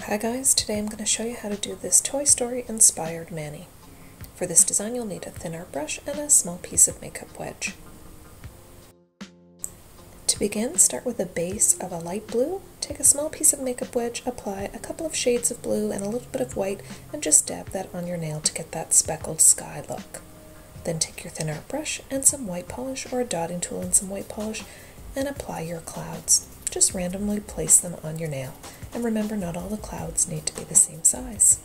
Hi guys, today I'm going to show you how to do this Toy Story inspired mani. For this design you'll need a thin art brush and a small piece of makeup wedge. To begin, start with a base of a light blue, take a small piece of makeup wedge, apply a couple of shades of blue and a little bit of white, and just dab that on your nail to get that speckled sky look. Then take your thin art brush and some white polish or a dotting tool and some white polish and apply your clouds. Just randomly place them on your nail. And remember, not all the clouds need to be the same size.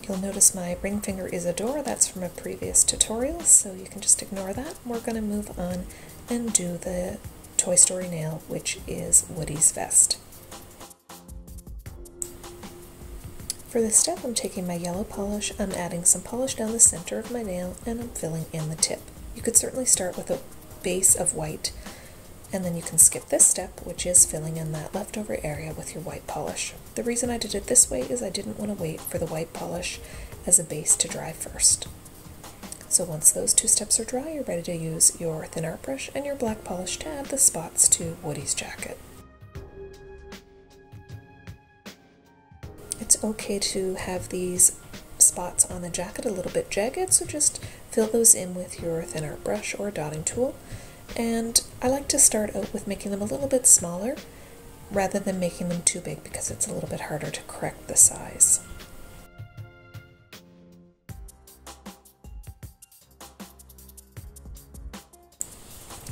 You'll notice my ring finger is a door. That's from a previous tutorial, so you can just ignore that. We're going to move on and do the Toy Story nail, which is Woody's vest. For this step, I'm taking my yellow polish, I'm adding some polish down the center of my nail, and I'm filling in the tip. You could certainly start with a base of white, and then you can skip this step, which is filling in that leftover area with your white polish. The reason I did it this way is I didn't want to wait for the white polish as a base to dry first. So once those two steps are dry, you're ready to use your thin art brush and your black polish to add the spots to Woody's jacket. It's okay to have these spots on the jacket a little bit jagged, so just fill those in with your thin art brush or dotting tool. And I like to start out with making them a little bit smaller rather than making them too big because it's a little bit harder to correct the size.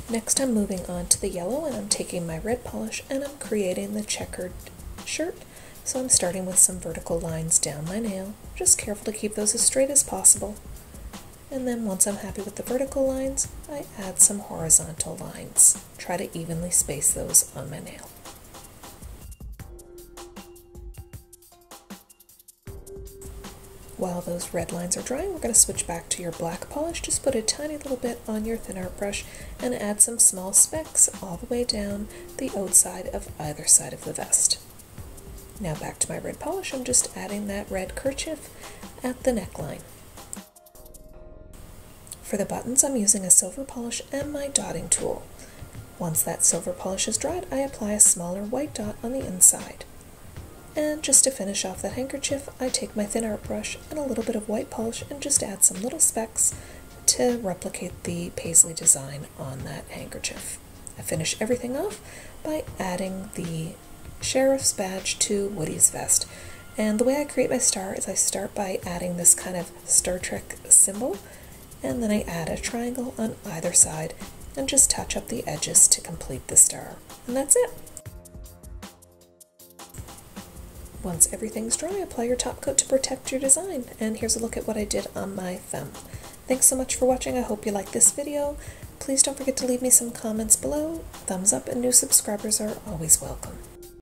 Next I'm moving on to the yellow, and I'm taking my red polish and I'm creating the checkered shirt. So I'm starting with some vertical lines down my nail, just careful to keep those as straight as possible. And then once I'm happy with the vertical lines, I add some horizontal lines. Try to evenly space those on my nail. While those red lines are drying, we're going to switch back to your black polish. Just put a tiny little bit on your thin art brush and add some small specks all the way down the outside of either side of the vest. Now back to my red polish, I'm just adding that red kerchief at the neckline. For the buttons, I'm using a silver polish and my dotting tool. Once that silver polish is dried, I apply a smaller white dot on the inside. And just to finish off that handkerchief, I take my thin art brush and a little bit of white polish and just add some little specks to replicate the paisley design on that handkerchief. I finish everything off by adding the sheriff's badge to Woody's vest. And the way I create my star is I start by adding this kind of Star Trek symbol, and then I add a triangle on either side and just touch up the edges to complete the star. And that's it! Once everything's dry, apply your top coat to protect your design. And here's a look at what I did on my thumb. Thanks so much for watching. I hope you liked this video. Please don't forget to leave me some comments below. Thumbs up and new subscribers are always welcome.